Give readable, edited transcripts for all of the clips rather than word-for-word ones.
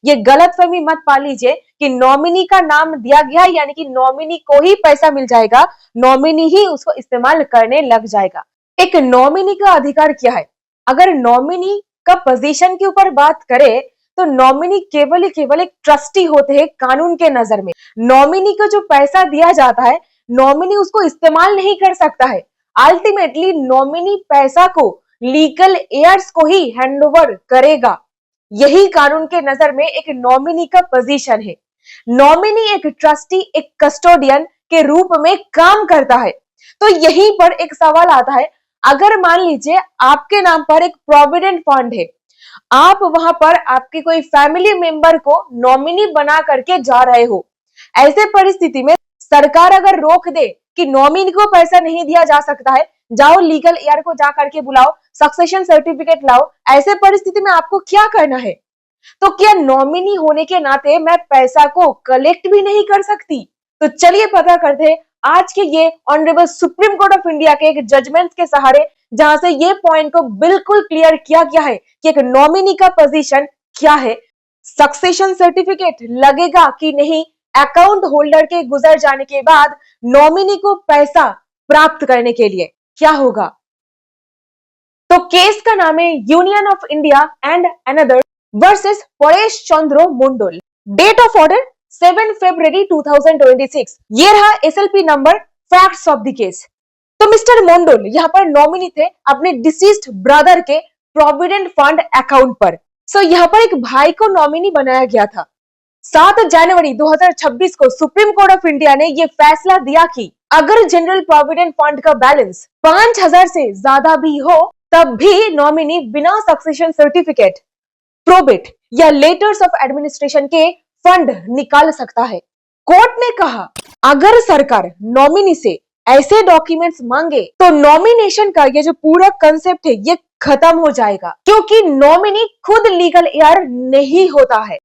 ये गलतफहमी मत पा लीजिए कि नॉमिनी का नाम दिया गया यानी कि नॉमिनी को ही पैसा मिल जाएगा, नॉमिनी ही उसको इस्तेमाल करने लग जाएगा। एक नॉमिनी का अधिकार क्या है? अगर नॉमिनी का पोजीशन के ऊपर बात करें तो नॉमिनी केवल एक ट्रस्टी होते हैं कानून के नजर में। नॉमिनी को जो पैसा दिया जाता है, नॉमिनी उसको इस्तेमाल नहीं कर सकता है। अल्टीमेटली नॉमिनी पैसा को लीगल एयर्स को ही हैंडओवर करेगा। यही कानून के नजर में एक नॉमिनी का पोजीशन है। नॉमिनी एक ट्रस्टी, एक कस्टोडियन के रूप में काम करता है। तो यहीं पर एक सवाल आता है, अगर मान लीजिए आपके नाम पर एक प्रोविडेंट फंड है, आप वहां पर आपके कोई फैमिली मेंबर को नॉमिनी बना करके जा रहे हो, ऐसे परिस्थिति में सरकार अगर रोक दे कि नॉमिनी को पैसा नहीं दिया जा सकता है, जाओ लीगल एयर को जा करके बुलाओ, सक्सेशन सर्टिफिकेट लाओ, ऐसे परिस्थिति में आपको क्या करना है? तो क्या नॉमिनी होने के नाते मैं पैसा को कलेक्ट भी नहीं कर सकती? तो चलिए पता करते हैं आज के ये honourable supreme court of India के एक जजमेंट के सहारे, जहां से ये पॉइंट को बिल्कुल क्लियर किया गया है कि एक नॉमिनी का पोजीशन क्या है, सक्सेशन सर्टिफिकेट लगेगा कि नहीं, अकाउंट होल्डर के गुजर जाने के बाद नॉमिनी को पैसा प्राप्त करने के लिए क्या होगा। तो केस का नाम है union of India and another versus Paresh Chandra Mandal. Date of order 7 फरवरी 2026। ये रहा SLP number, facts of the case. तो मिस्टर मंडल यहाँ पर नॉमिनी थे अपने डिसीज्ड ब्रदर के प्रोविडेंट फंड अकाउंट पर। सो यहाँ पर एक भाई को नॉमिनी बनाया गया था। 7 जनवरी 2026 को सुप्रीम कोर्ट ऑफ इंडिया ने यह फैसला दिया कि अगर जनरल प्रोविडेंट फंड का बैलेंस 5000 से ज्यादा भी हो, तब भी नॉमिनी बिना सक्सेशन सर्टिफिकेट, प्रोबेट या लेटर्स ऑफ एडमिनिस्ट्रेशन के फंड निकाल सकता है। कोर्ट ने कहा, अगर सरकार नॉमिनी से ऐसे डॉक्यूमेंट्स मांगे तो नॉमिनेशन का ये जो पूरा कंसेप्ट है ये खत्म हो जाएगा, क्योंकि नॉमिनी खुद लीगल एयर नहीं होता है।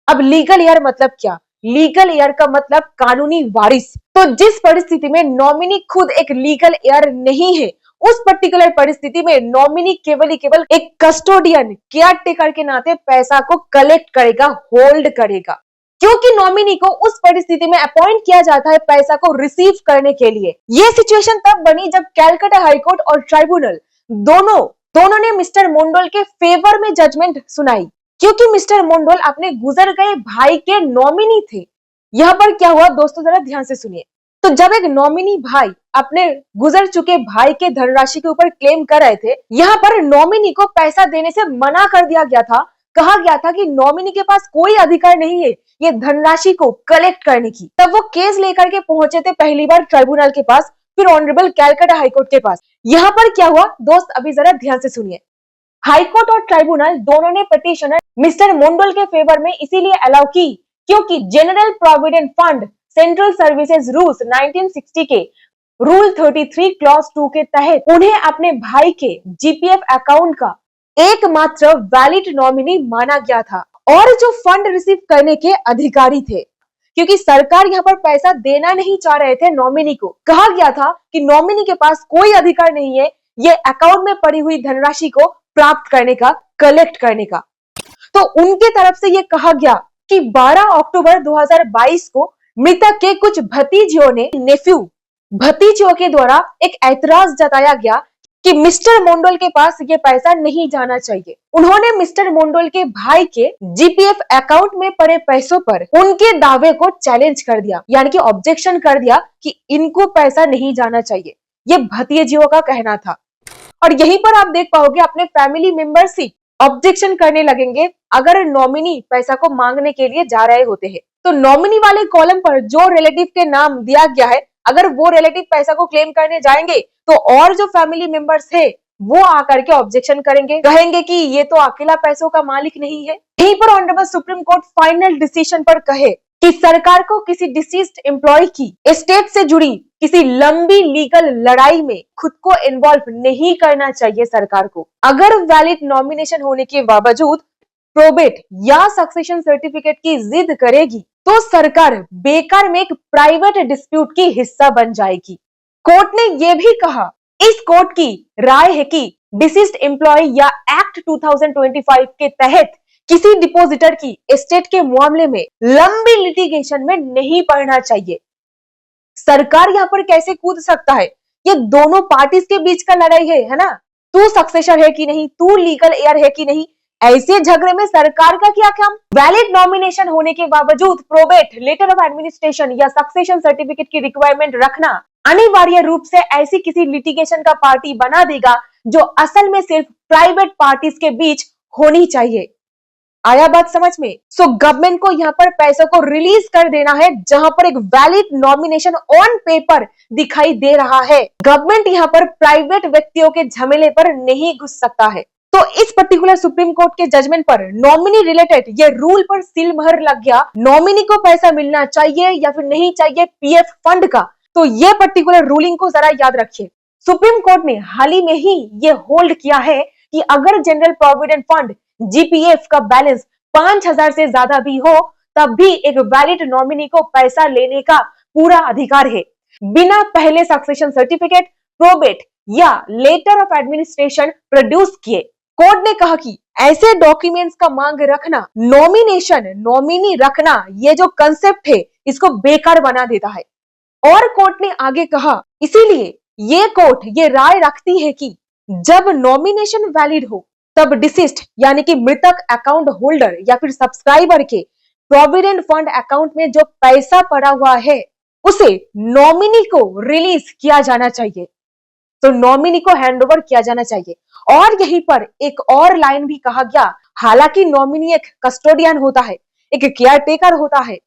अब लीगल एयर मतलब क्या? लीगल एयर का मतलब कानूनी वारिस। तो जिस परिस्थिति में नॉमिनी खुद एक लीगल एयर नहीं है, उस पर्टिकुलर परिस्थिति में नॉमिनी केवल एक कस्टोडियन, केयर टेकर के नाते पैसा को कलेक्ट करेगा, होल्ड करेगा, क्योंकि नॉमिनी को उस परिस्थिति में अपॉइंट किया जाता है पैसा को रिसीव करने के लिए। यह सिचुएशन तब बनी जब कैलकाटा हाईकोर्ट और ट्राइब्यूनल दोनों ने मिस्टर मंडल के फेवर में जजमेंट सुनाई, क्योंकि मिस्टर मंडल अपने गुजर गए भाई के नॉमिनी थे। यहाँ पर क्या हुआ दोस्तों, जरा ध्यान से सुनिए। तो जब एक नॉमिनी भाई अपने गुजर चुके भाई के धनराशि के ऊपर क्लेम कर रहे थे, यहाँ पर नॉमिनी को पैसा देने से मना कर दिया गया था। कहा गया था कि नॉमिनी के पास कोई अधिकार नहीं है ये धनराशि को कलेक्ट करने की। तब वो केस लेकर के पहुंचे थे पहली बार ट्राइब्यूनल के पास, फिर ऑनरेबल कैलकाटा हाईकोर्ट के पास। यहाँ पर क्या हुआ दोस्त, अभी जरा ध्यान से सुनिए। हाईकोर्ट और ट्राइब्यूनल दोनों ने पिटिशनर मिस्टर मंडल के फेवर में इसीलिए अलाउ की क्योंकि general provident fund central services rules 1960 के रूल 33 क्लॉज 2 के तहत उन्हें अपने भाई के जीपीएफ अकाउंट का एकमात्र वैलिड नॉमिनी माना गया था और जो फंड रिसीव करने के अधिकारी थे। क्योंकि सरकार यहाँ पर पैसा देना नहीं चाह रहे थे नॉमिनी को, कहा गया था कि नॉमिनी के पास कोई अधिकार नहीं है ये अकाउंट में पड़ी हुई धनराशि को प्राप्त करने का, कलेक्ट करने का। तो उनके तरफ से ये कहा गया कि 12 अक्टूबर 2022 को मृतक के कुछ भतीजों के द्वारा एक ऐतराज जताया गया कि मिस्टर मंडल के पास ये पैसा नहीं जाना चाहिए। उन्होंने मिस्टर मंडल के भाई के जीपीएफ अकाउंट में पड़े पैसों पर उनके दावे को चैलेंज कर दिया, यानी कि ऑब्जेक्शन कर दिया कि इनको पैसा नहीं जाना चाहिए। ये भतीजियों का कहना था। और यहीं पर आप देख पाओगे अपने फैमिली मेंबर्स ही ऑब्जेक्शन करने लगेंगे अगर नॉमिनी पैसा को मांगने के लिए जा रहे होते हैं। तो नॉमिनी वाले कॉलम पर जो रिलेटिव के नाम दिया गया है, अगर वो रिलेटिव पैसा को क्लेम करने जाएंगे तो और जो फैमिली मेंबर्स है वो आकर के ऑब्जेक्शन करेंगे, कहेंगे कि ये तो अकेला पैसों का मालिक नहीं है। यहीं पर honourable supreme court final decision पर कहे कि सरकार को किसी डिसीज्ड एम्प्लॉय की एस्टेट से जुड़ी किसी लंबी लीगल लड़ाई में खुद को इन्वॉल्व नहीं करना चाहिए। सरकार को अगर वैलिड नॉमिनेशन होने के बावजूद प्रोबेट या सक्सेशन सर्टिफिकेट की जिद करेगी तो सरकार बेकार में एक प्राइवेट डिस्प्यूट की हिस्सा बन जाएगी। कोर्ट ने यह भी कहा, इस कोर्ट की राय है कि डिसीज्ड एम्प्लॉय या एक्ट 2025 के तहत किसी डिपॉजिटर की एस्टेट के मामले में लंबी लिटिगेशन में नहीं पड़ना चाहिए। सरकार यहाँ पर कैसे कूद सकता है? ये दोनों पार्टीज के बीच का लड़ाई है ना? तू सक्सेसर है कि नहीं, तू लीगल एयर है कि नहीं, ऐसे झगड़े में सरकार का क्या काम? वैलिड नॉमिनेशन होने के बावजूद प्रोबेट, लेटर ऑफ एडमिनिस्ट्रेशन या सक्सेशन सर्टिफिकेट की रिक्वायरमेंट रखना अनिवार्य रूप से ऐसी किसी लिटिगेशन का पार्टी बना देगा जो असल में सिर्फ प्राइवेट पार्टीज के बीच होनी चाहिए। आया बात समझ में? सो गवर्नमेंट को यहाँ पर पैसों को रिलीज कर देना है जहां पर एक वैलिड नॉमिनेशन ऑन पेपर दिखाई दे रहा है। गवर्नमेंट यहाँ पर प्राइवेट व्यक्तियों के झमेले पर नहीं घुस सकता है। तो इस पर्टिकुलर सुप्रीम कोर्ट के जजमेंट पर नॉमिनी रिलेटेड ये रूल पर सील मोहर लग गया। नॉमिनी को पैसा मिलना चाहिए या फिर नहीं चाहिए पीएफ फंड का, तो ये पर्टिकुलर रूलिंग को जरा याद रखिए। सुप्रीम कोर्ट ने हाल ही में ही ये होल्ड किया है कि अगर जनरल प्रोविडेंट फंड जीपीएफ का बैलेंस 5,000 से ज्यादा भी हो तब भी एक वैलिड नॉमिनी को पैसा लेने का पूरा अधिकार है, बिना पहले सक्सेशन सर्टिफिकेट, प्रोबेट या लेटर ऑफ एडमिनिस्ट्रेशन प्रोड्यूस किए। कोर्ट ने कहा कि ऐसे डॉक्यूमेंट्स का मांग रखना, नॉमिनी रखना, ये जो कंसेप्ट है इसको बेकार बना देता है। और कोर्ट ने आगे कहा, इसीलिए ये कोर्ट ये राय रखती है कि जब नॉमिनेशन वैलिड हो तब डिसीज्ड यानी कि मृतक अकाउंट होल्डर या फिर सब्सक्राइबर के प्रोविडेंट फंड अकाउंट में जो पैसा पड़ा हुआ है उसे नॉमिनी को रिलीज किया जाना चाहिए। तो नॉमिनी को हैंडओवर किया जाना चाहिए। और यहीं पर एक और लाइन भी कहा गया, हालांकि नॉमिनी एक कस्टोडियन होता है, एक केयर टेकर होता है,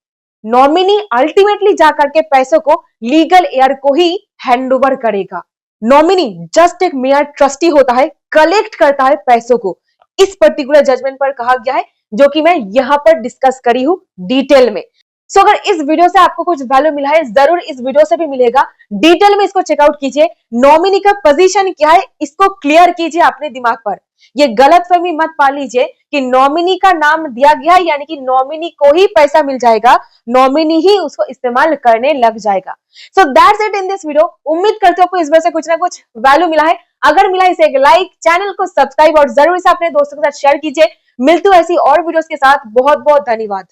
नॉमिनी अल्टीमेटली जाकर के पैसों को लीगल एयर को ही हैंडओवर करेगा। नॉमिनी जस्ट एक मेयर ट्रस्टी होता है, कलेक्ट करता है पैसों को। इस पर्टिकुलर जजमेंट पर कहा गया है जो कि मैं यहाँ पर डिस्कस करी हूँ डिटेल में। सो अगर इस वीडियो से आपको कुछ वैल्यू मिला है, जरूर इस वीडियो से भी मिलेगा। डिटेल में इसको चेकआउट कीजिए। नॉमिनी का पोजीशन क्या है इसको क्लियर कीजिए अपने दिमाग पर। ये गलतफहमी मत पा लीजिए कि नॉमिनी का नाम दिया गया यानी कि नॉमिनी को ही पैसा मिल जाएगा, नॉमिनी ही उसको इस्तेमाल करने लग जाएगा। So that's it in this video. उम्मीद करते हो आपको इस वीडियो से कुछ ना कुछ वैल्यू मिला है। अगर मिला इसे एक लाइक, चैनल को सब्सक्राइब और जरूर इसे अपने दोस्तों के साथ शेयर कीजिए। मिलती हूँ ऐसी और वीडियोस के साथ। बहुत बहुत धन्यवाद।